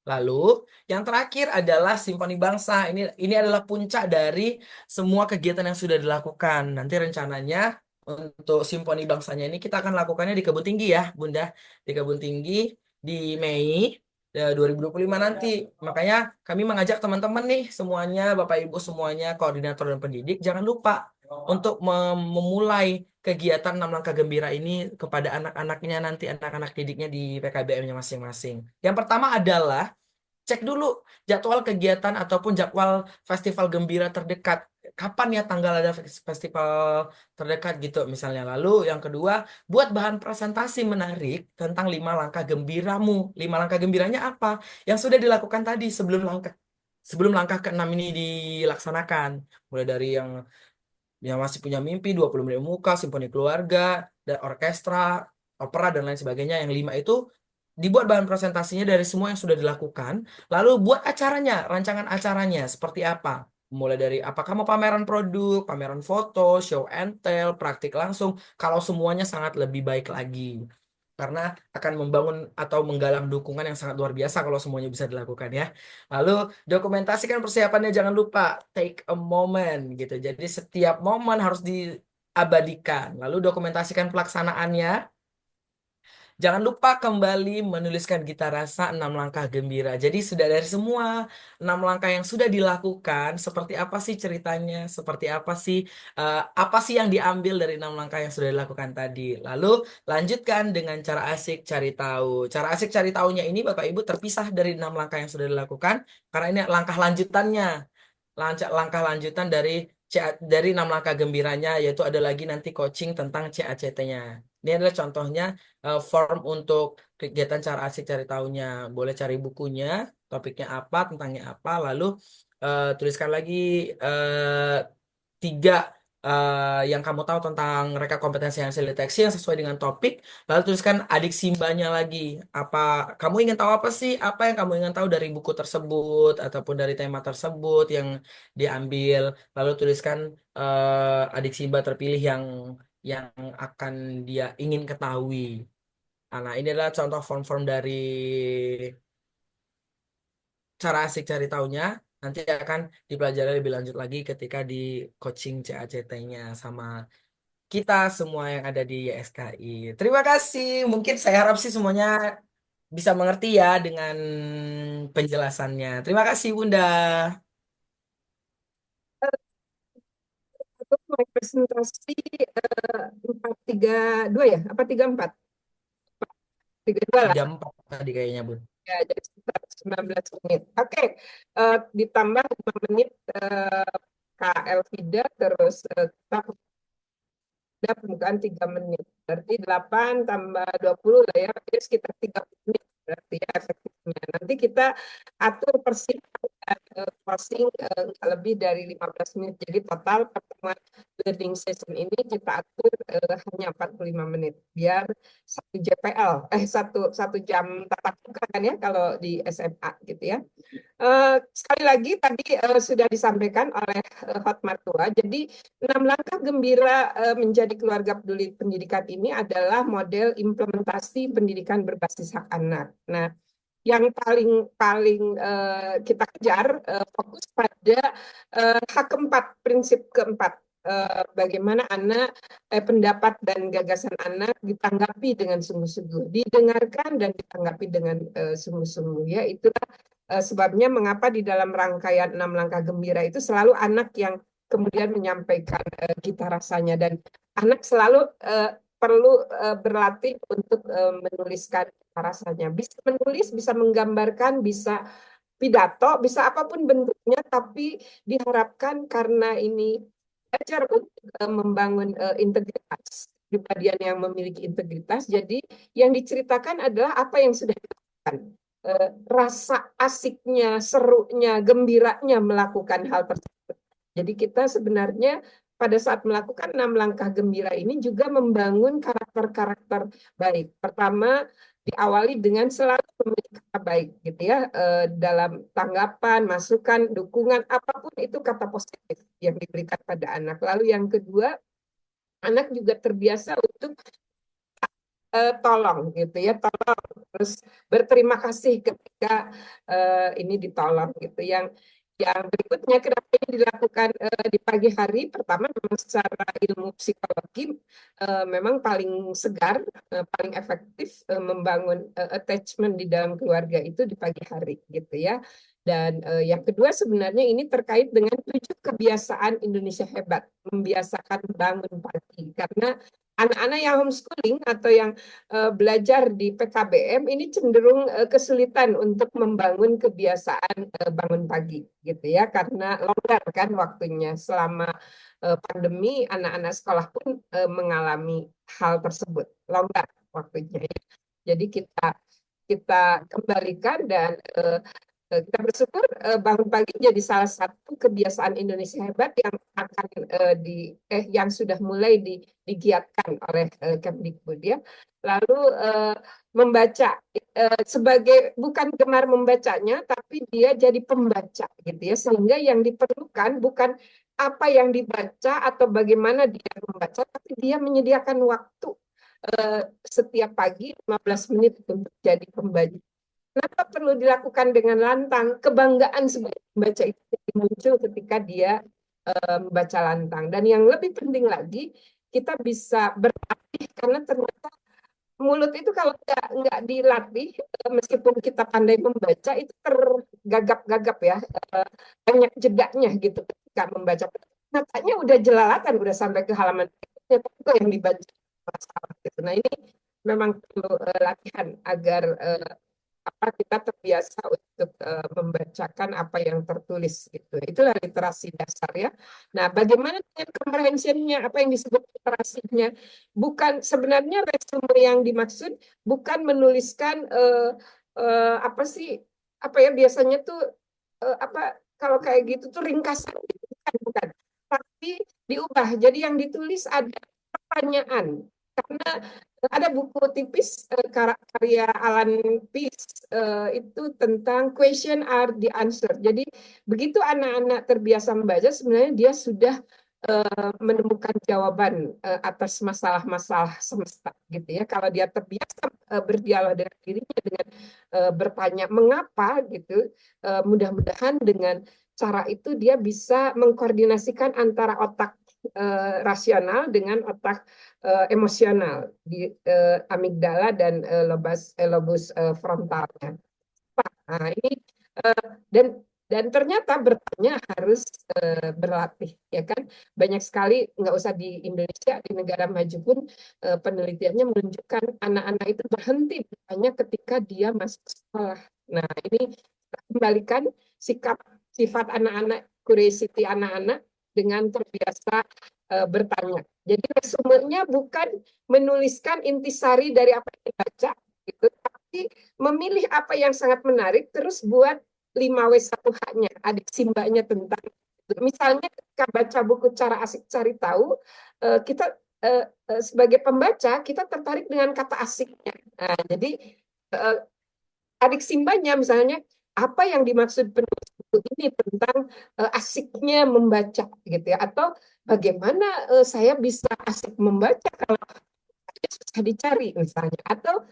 Lalu, yang terakhir adalah Simfoni Bangsa. Ini adalah puncak dari semua kegiatan yang sudah dilakukan. Nanti rencananya untuk Simfoni Bangsanya ini kita akan lakukannya di Kebun Tinggi ya, Bunda. Di Kebun Tinggi di Mei 2025 nanti. Makanya kami mengajak teman-teman nih semuanya, Bapak Ibu semuanya, koordinator dan pendidik, jangan lupa untuk memulai kegiatan 6 langkah gembira ini kepada anak-anaknya nanti, anak-anak didiknya di PKBM-nya masing-masing. Yang pertama adalah cek dulu jadwal kegiatan ataupun jadwal festival gembira terdekat. Kapan ya tanggal ada festival terdekat gitu misalnya. Lalu yang kedua, buat bahan presentasi menarik tentang 5 langkah gembiramu. 5 langkah gembiranya apa? Yang sudah dilakukan tadi sebelum langkah ke-6 ini dilaksanakan. Mulai dari yang masih punya mimpi, 20 menit muka, simfoni keluarga, dan orkestra, opera, dan lain sebagainya. Yang 5 itu dibuat bahan presentasinya dari semua yang sudah dilakukan. Lalu buat acaranya, rancangan acaranya seperti apa? Mulai dari apakah mau pameran produk, pameran foto, show and tell, praktik langsung. Kalau semuanya sangat lebih baik lagi. Karena akan membangun atau menggalang dukungan yang sangat luar biasa kalau semuanya bisa dilakukan ya. Lalu dokumentasikan persiapannya, jangan lupa take a moment gitu. Jadi setiap momen harus diabadikan. Lalu dokumentasikan pelaksanaannya. Jangan lupa kembali menuliskan Gita Rasa 6 langkah gembira. Jadi sudah dari semua 6 langkah yang sudah dilakukan, seperti apa sih ceritanya, seperti apa sih yang diambil dari 6 langkah yang sudah dilakukan tadi. Lalu lanjutkan dengan cara asik cari tahu. Cara asik cari tahunya ini Bapak Ibu terpisah dari 6 langkah yang sudah dilakukan, karena ini langkah lanjutannya. Langkah lanjutan dari 6 langkah gembiranya, yaitu ada lagi nanti coaching tentang CACT-nya. Ini adalah contohnya form untuk kegiatan cara asik cari tahunya. Boleh cari bukunya, topiknya apa, tentangnya apa, lalu tuliskan lagi 3 yang kamu tahu tentang reka kompetensi hasil deteksi yang sesuai dengan topik. Lalu tuliskan adik simbanya lagi. Apa kamu ingin tahu apa sih? Apa yang kamu ingin tahu dari buku tersebut ataupun dari tema tersebut yang diambil. Lalu tuliskan adik simba terpilih yang akan dia ingin ketahui. Nah, ini adalah contoh form-form dari cara asik cari tahunya. Nanti akan dipelajari lebih lanjut lagi ketika di coaching CACT-nya sama kita semua yang ada di YSKI. Terima kasih. Mungkin saya harap sih semuanya bisa mengerti ya dengan penjelasannya. Terima kasih, Bunda. Untuk my presentasi 432 ya? Apa 34? 32 lah. 34 tadi kayaknya, Bun. Ya, jadi sekitar 19 menit. Oke, ditambah 5 menit Kak Elvida, terus kita ada pembukaan 3 menit. Berarti 8 tambah 20 lah ya, jadi sekitar 30 menit berarti ya efektifnya. Nanti kita atur persiapan closing nggak lebih dari 15 menit. Jadi total pertemuan learning session ini kita atur hanya 45 menit. Biar 1 JPL, satu jam tatap muka kan ya kalau di SMA gitu ya. Sekali lagi tadi sudah disampaikan oleh Hotmartua. Jadi 6 langkah gembira menjadi keluarga peduli pendidikan ini adalah model implementasi pendidikan berbasis hak anak. Nah, yang paling kita kejar fokus pada hak keempat, prinsip keempat. Bagaimana pendapat dan gagasan anak ditanggapi dengan sungguh-sungguh, didengarkan dan ditanggapi dengan sungguh-sungguh. Ya, itulah sebabnya mengapa di dalam rangkaian 6 langkah gembira itu selalu anak yang kemudian menyampaikan Gita Rasanya, dan anak selalu perlu berlatih untuk menuliskan Gita Rasanya. Bisa menulis, bisa menggambarkan, bisa pidato, bisa apapun bentuknya, tapi diharapkan karena ini belajar untuk membangun integritas, kepribadian yang memiliki integritas. Jadi yang diceritakan adalah apa yang sudah dilakukan. Rasa asiknya, serunya, gembiranya melakukan hal tersebut. Jadi kita sebenarnya pada saat melakukan 6 langkah gembira ini juga membangun karakter-karakter baik. Pertama, diawali dengan selalu memiliki kata baik gitu ya, dalam tanggapan, masukan, dukungan, apapun itu kata positif yang diberikan pada anak. Lalu yang kedua, anak juga terbiasa untuk tolong gitu ya, tolong, terus berterima kasih ketika ini ditolong gitu. Yang berikutnya, kenapa ini dilakukan di pagi hari? Pertama, memang secara ilmu psikologi memang paling segar, paling efektif membangun attachment di dalam keluarga itu di pagi hari gitu ya. Dan yang kedua, sebenarnya ini terkait dengan 7 kebiasaan Indonesia hebat, membiasakan bangun pagi. Karena anak-anak yang homeschooling atau yang belajar di PKBM ini cenderung kesulitan untuk membangun kebiasaan bangun pagi gitu ya, karena longgar kan waktunya. Selama pandemi, anak-anak sekolah pun mengalami hal tersebut, longgar waktunya ya. Jadi kita kita kembalikan dan kita bersyukur bangun pagi jadi salah satu kebiasaan Indonesia hebat yang akan yang sudah mulai digiatkan oleh Kemdikbud ya. Lalu membaca sebagai bukan gemar membacanya, tapi dia jadi pembaca gitu ya, sehingga yang diperlukan bukan apa yang dibaca atau bagaimana dia membaca, tapi dia menyediakan waktu setiap pagi 15 menit untuk jadi pembaca. Kenapa perlu dilakukan dengan lantang? Kebanggaan sebagai pembaca itu muncul ketika dia membaca lantang. Dan yang lebih penting lagi, kita bisa berlatih karena ternyata mulut itu kalau nggak dilatih, meskipun kita pandai membaca, itu tergagap-gagap ya, banyak jedaknya gitu ketika membaca. Matanya udah jelalatan, udah sampai ke halaman berikutnya, tapi kok yang dibaca masalah gitu. Nah ini memang perlu latihan agar kita terbiasa untuk membacakan apa yang tertulis gitu. Itulah literasi dasar ya. Nah, bagaimana dengan comprehension-nya? Apa yang disebut literasinya? Bukan sebenarnya resume yang dimaksud bukan menuliskan apa sih, apa ya biasanya tuh apa kalau kayak gitu tuh ringkasan gitu. Bukan. Tapi diubah. Jadi yang ditulis ada pertanyaan. Karena ada buku tipis karya Alan Pease itu tentang question are the answer. Jadi begitu anak-anak terbiasa membaca, sebenarnya dia sudah menemukan jawaban atas masalah-masalah semesta gitu ya. Kalau dia terbiasa berdialog dengan dirinya dengan bertanya mengapa gitu, mudah-mudahan dengan cara itu dia bisa mengkoordinasikan antara otak rasional dengan otak emosional di amigdala dan lobus frontalnya. Nah, ini dan ternyata bertanya harus berlatih, ya kan? Banyak sekali, nggak usah di Indonesia, di negara maju pun penelitiannya menunjukkan anak-anak itu berhenti bertanya ketika dia masuk sekolah. Nah, ini kita kembalikan sifat anak-anak, curiosity anak-anak dengan terbiasa bertanya. Jadi resumenya bukan menuliskan intisari dari apa yang dibaca, gitu, tapi memilih apa yang sangat menarik, terus buat 5W1H-nya, adik simbanya tentang itu. Misalnya ketika baca buku Cara Asik Cari Tahu, kita sebagai pembaca, kita tertarik dengan kata asiknya. Nah, jadi adik simbanya misalnya, apa yang dimaksud penulis buku ini tentang asiknya membaca gitu ya, atau bagaimana saya bisa asik membaca kalau susah dicari misalnya, atau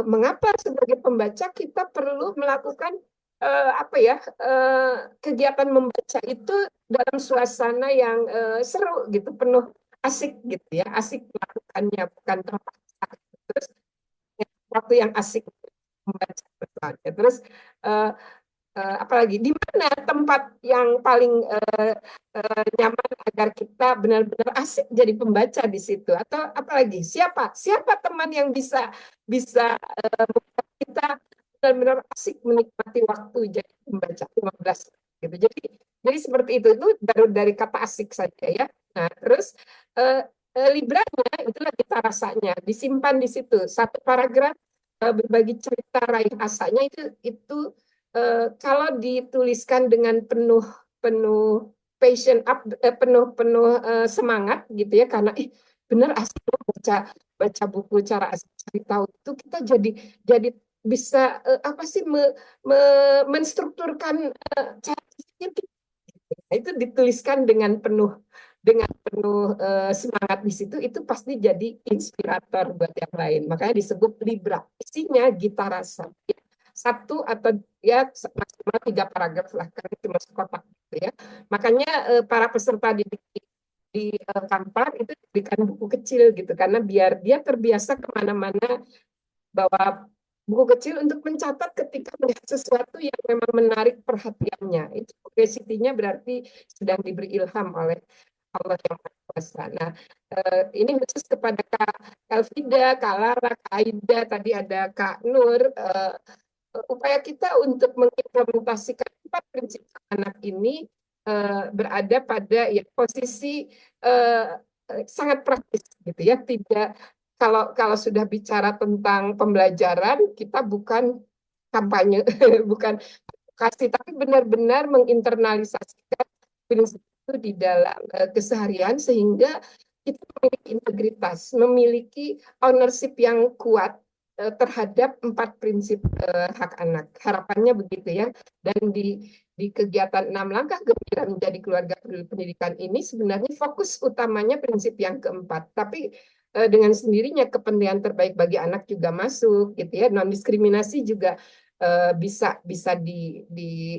mengapa sebagai pembaca kita perlu melakukan apa ya kegiatan membaca itu dalam suasana yang seru gitu, penuh asik gitu ya, asik melakukannya bukan terpaksa. Terus waktu yang asik membaca misalnya. Terus uh, apalagi di mana tempat yang paling nyaman agar kita benar-benar asik jadi pembaca di situ, atau apalagi siapa teman yang bisa bisa membuat kita benar-benar asik menikmati waktu jadi pembaca 15 gitu. Jadi seperti itu baru dari kata asik saja ya. Nah, terus libranya itulah kita rasanya disimpan di situ satu paragraf, berbagi cerita raih asanya itu kalau dituliskan dengan penuh penuh passion up, penuh semangat gitu ya, karena bener asik loh baca baca buku cara asik cari tahu itu kita jadi bisa apa sih menstrukturkan cara berpikir kita. Nah, itu dituliskan dengan penuh semangat di situ, itu pasti jadi inspirator buat yang lain. Makanya disebut Libra. Isinya gitar rasa. Satu atau ya maksimal 3 paragraf lah, karena cuma sekotak gitu ya. Makanya para peserta di Kampar itu diberikan buku kecil gitu, karena biar dia terbiasa kemana-mana bawa buku kecil untuk mencatat ketika melihat sesuatu yang memang menarik perhatiannya. Itu curiosity-nya berarti sedang diberi ilham oleh Allah yang Maha Kuasa. Nah, ini khusus kepada Kak Elvida, Kak Lara, Kak Aida, tadi ada Kak Nur. Upaya kita untuk mengimplementasikan 4 prinsip anak ini berada pada ya posisi sangat praktis gitu ya. Tidak, kalau sudah bicara tentang pembelajaran, kita bukan kampanye, bukan kasih, tapi benar-benar menginternalisasikan prinsip itu di dalam keseharian, sehingga kita memiliki integritas, memiliki ownership yang kuat terhadap 4 prinsip hak anak. Harapannya begitu ya. Dan di kegiatan 6 langkah gembira menjadi keluarga peduli pendidikan ini sebenarnya fokus utamanya prinsip yang keempat. Tapi dengan sendirinya kepentingan terbaik bagi anak juga masuk gitu ya. Non diskriminasi juga bisa bisa di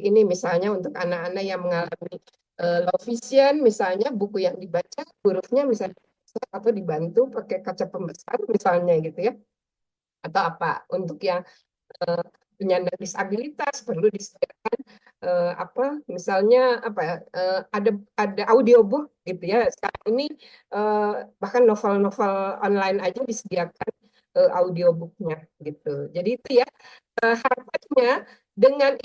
ini, misalnya untuk anak-anak yang mengalami low vision, misalnya buku yang dibaca hurufnya misalnya atau dibantu pakai kaca pembesar misalnya gitu ya, atau apa untuk yang penyandang disabilitas perlu disediakan apa misalnya apa ya, ada audiobook gitu ya. Sekarang ini bahkan novel-novel online aja disediakan audiobooknya gitu. Jadi itu ya, harapannya dengan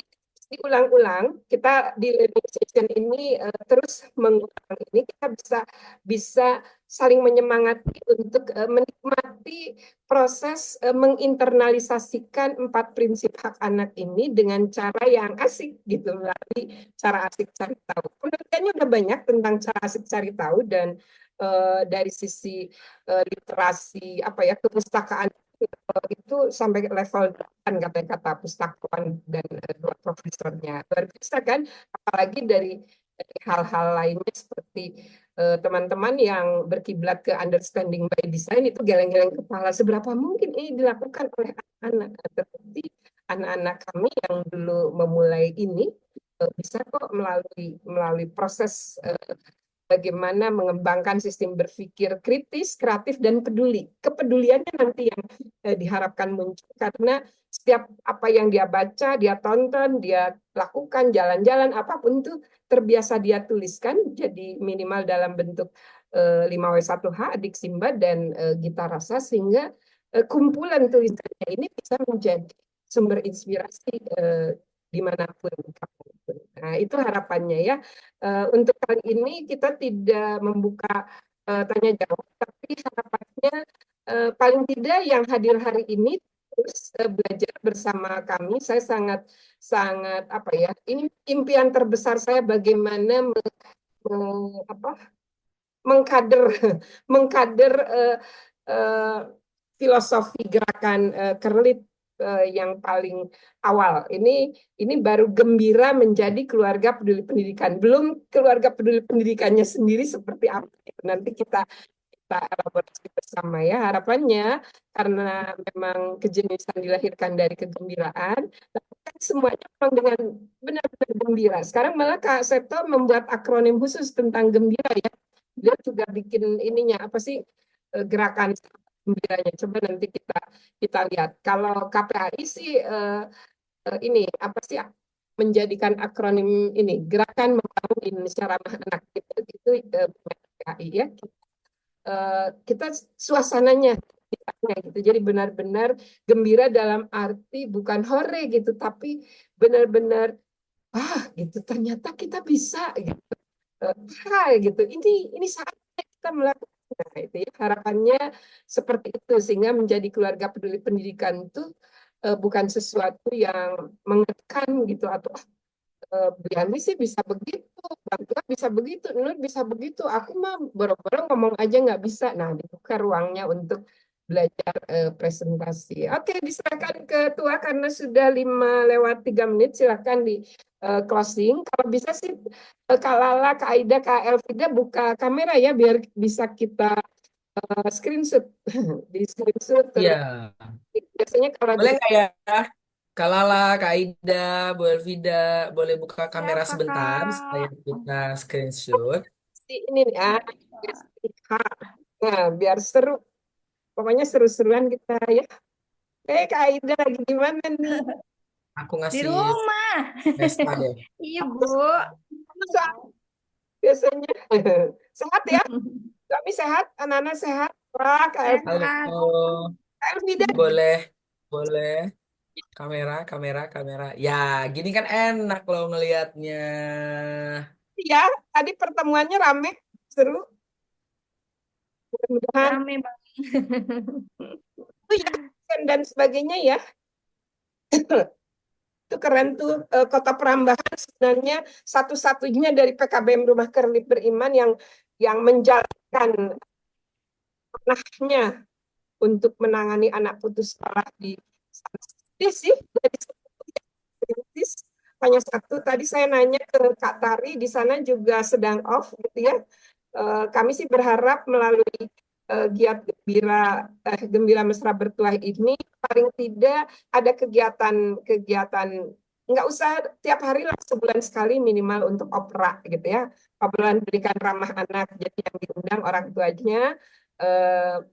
diulang-ulang, kita di learning session ini terus mengulang ini, kita bisa bisa saling menyemangati untuk menikmati proses menginternalisasikan 4 prinsip hak anak ini dengan cara yang asik gitu, melalui cara asik cari tahu. Penelitiannya udah banyak tentang cara asik cari tahu, dan dari sisi literasi apa ya, kepustakaan itu sampai level 8 kata pustakawan dan dua profesornya. Luar biasa kan? Apalagi dari hal-hal lainnya seperti teman-teman yang berkiblat ke understanding by design, itu geleng-geleng kepala seberapa mungkin ini dilakukan oleh anak-anak. Tetapi anak-anak kami yang dulu memulai ini bisa kok melalui melalui proses bagaimana mengembangkan sistem berpikir kritis, kreatif, dan peduli. Kepeduliannya nanti yang diharapkan muncul, karena setiap apa yang dia baca, dia tonton, dia lakukan, jalan-jalan, apapun itu terbiasa dia tuliskan, jadi minimal dalam bentuk 5W1H, adik Simba, dan Gita Rasa, sehingga kumpulan tulisannya ini bisa menjadi sumber inspirasi dimanapun, kapanpun. Nah, itu harapannya ya. Untuk kali ini kita tidak membuka tanya jawab, tapi harapannya paling tidak yang hadir hari ini terus belajar bersama kami. Saya sangat sangat apa ya, ini impian terbesar saya bagaimana apa, mengkader mengkader eh, filosofi gerakan Kerlit yang paling awal. Ini baru gembira menjadi keluarga peduli pendidikan. Belum keluarga peduli pendidikannya sendiri seperti apa. Nanti kita elaborasi bersama ya. Harapannya karena memang kejeniusan dilahirkan dari kegembiraan, kan semuanya memang dengan benar-benar gembira. Sekarang malah Kak Seto membuat akronim khusus tentang gembira ya. Dia juga bikin ininya apa sih, gerakan gembiranya. Coba nanti kita kita lihat. Kalau KPAI sih ini apa sih, menjadikan akronim ini gerakan membangun Indonesia ramah anak, itu KPAI ya. Kita suasananya gitu. Jadi benar-benar gembira dalam arti bukan hore gitu, tapi benar-benar gitu, ternyata kita bisa gitu. Gitu. Ini saatnya kita melakukan. Nah, itu ya, harapannya seperti itu, sehingga menjadi keluarga peduli pendidikan itu bukan sesuatu yang mengekang gitu, atau Bu Yanti sih bisa begitu, Bang Tua bisa begitu, Nur bisa begitu. Aku mah boro-boro ngomong aja nggak bisa. Nah, dibuka ruangnya untuk belajar presentasi. Oke, diserahkan ke Tua karena sudah 5 lewat 3 menit. Silahkan di closing. Kalau bisa sih Kak Lala, Kak Aida, Kak Elvida buka kamera ya biar bisa kita screenshot. Di screenshot terus Iya, biasanya kalau di boleh nggak ya? Kak Lala, Kak Aida, Bu Elvida, boleh buka Siap, kamera sebentar supaya Kakak. kita screenshot. ini nih, Siap, Kak. nah, biar seru. Pokoknya seru-seruan kita ya. Kak Aida lagi di mana nih? Aku Di ngasih rumah. pesta deh. Ibu. Masa biasanya sehat ya? Kami sehat, anak-anak sehat. Wah, Sehat. Halo, Kak Elvida. boleh, boleh. Kamera, kamera, kamera. Ya, gini kan enak loh ngelihatnya. Ya, tadi pertemuannya rame, seru. Mudah-mudahan Rame banget. itu ya dan sebagainya ya. Itu keren tuh Kota Prambahan sebenarnya satu-satunya dari PKBM Rumah Kerlip Beriman yang menjalankan anaknya untuk menangani anak putus sekolah di sana. Ini sih dari kritis hanya satu. Tadi saya nanya ke Kak Tari di sana juga sedang off gitu ya. Kami sih berharap melalui giat Gembira Mesra Bertuah ini paling tidak ada kegiatan nggak usah tiap hari lah sebulan sekali minimal untuk opera gitu ya, obrolan pendidikan ramah anak, jadi yang diundang orang tuanya,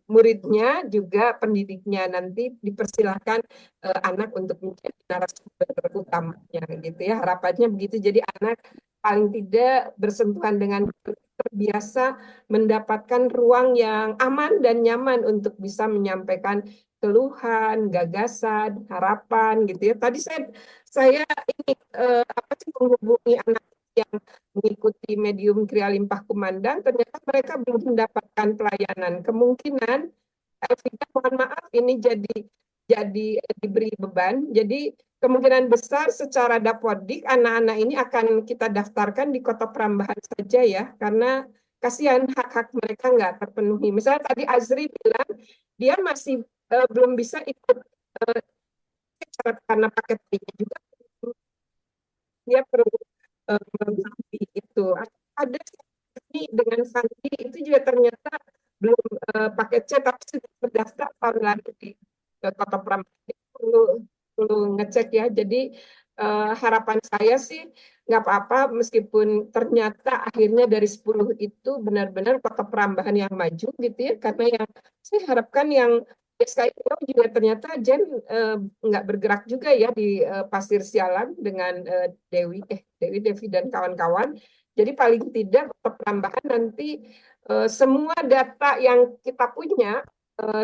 muridnya juga pendidiknya, nanti dipersilahkan anak untuk menjadi narasumber utamanya gitu ya, harapannya begitu, jadi anak paling tidak bersentuhan dengan terbiasa mendapatkan ruang yang aman dan nyaman untuk bisa menyampaikan keluhan, gagasan, harapan gitu ya. Tadi saya ini apa sih menghubungi anak yang mengikuti medium Kriya Limpah Kumandang, ternyata mereka belum mendapatkan pelayanan. Kemungkinan Elvida, mohon maaf ini jadi diberi beban. Jadi kemungkinan besar secara dapodik anak-anak ini akan kita daftarkan di Kota Prambahan saja ya, karena kasihan hak-hak mereka nggak terpenuhi. Misalnya tadi Azri bilang dia masih belum bisa ikut karena paket B-nya juga dia perlu melengkapi itu. Ada ini dengan Santi itu juga ternyata belum paket C tapi sudah terdaftar tahun lalu di Kota Prambanan. Perlu perlu ngecek ya. Jadi harapan saya sih nggak apa-apa meskipun ternyata akhirnya dari 10 itu benar-benar Kota Prambahan yang maju gitu ya. Karena yang saya harapkan yang SKIO juga ternyata Jen nggak bergerak juga ya di Pasir Sialan dengan Devi dan kawan-kawan. Jadi paling tidak penambahan nanti semua data yang kita punya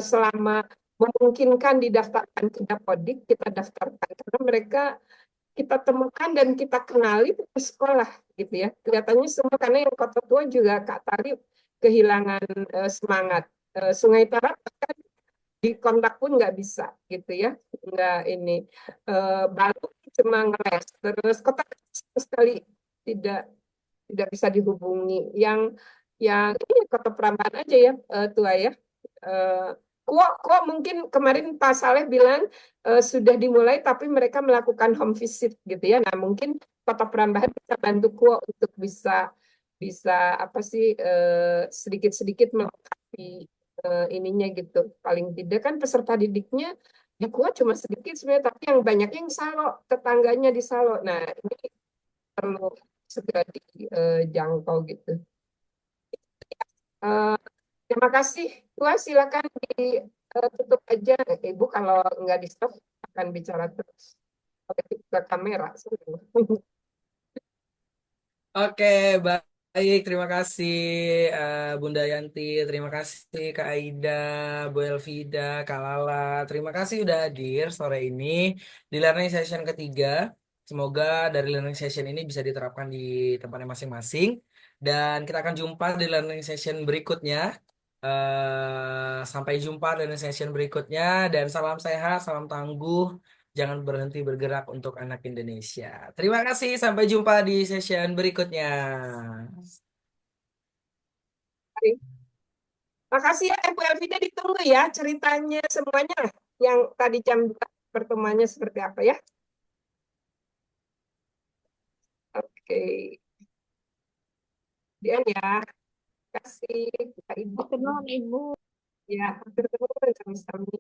selama memungkinkan didaftarkan ke Dapodik, kita daftarkan karena mereka kita temukan dan kita kenali ke sekolah gitu ya. Kelihatannya semua karena yang Kota Tua juga Kak Tari kehilangan semangat. Sungai Tara bahkan di kontak pun nggak bisa gitu ya, nggak ini baru cuma ngeles terus kota sama sekali tidak tidak bisa dihubungi yang ini Kota Prambanan aja ya tua ya. eh, kok mungkin kemarin Pak Saleh bilang sudah dimulai tapi mereka melakukan home visit gitu ya. Nah mungkin Kota Prambanan bisa bantu Kuo untuk bisa bisa apa sih sedikit-sedikit melengkapi ininya gitu. Paling tidak kan peserta didiknya di Kuo cuma sedikit sebenarnya, tapi yang banyak yang Salo, tetangganya di Salo. Nah ini perlu segera dijangkau gitu. Eh, Terima kasih. Tua silakan ditutup aja. Ibu kalau nggak di stop akan bicara terus. Oke, buka kamera. Oke, baik. Terima kasih Bunda Yanti. Terima kasih Kak Aida, Bu Elvida, Kak Lala. Terima kasih udah hadir sore ini di learning session ketiga. Semoga dari learning session ini bisa diterapkan di tempatnya masing-masing. Dan kita akan jumpa di learning session berikutnya. Sampai jumpa di learning session berikutnya. Dan salam sehat, salam tangguh. jangan berhenti bergerak untuk anak Indonesia. Terima kasih, sampai jumpa di session berikutnya. Makasih ya Bu Elvida, ditunggu ya ceritanya semuanya yang tadi jam 2 pertemuannya seperti apa ya. Oke. Dian ya. Terima kasih Ibu. Afternoon, Ibu. Ya, bertemu dengan kami.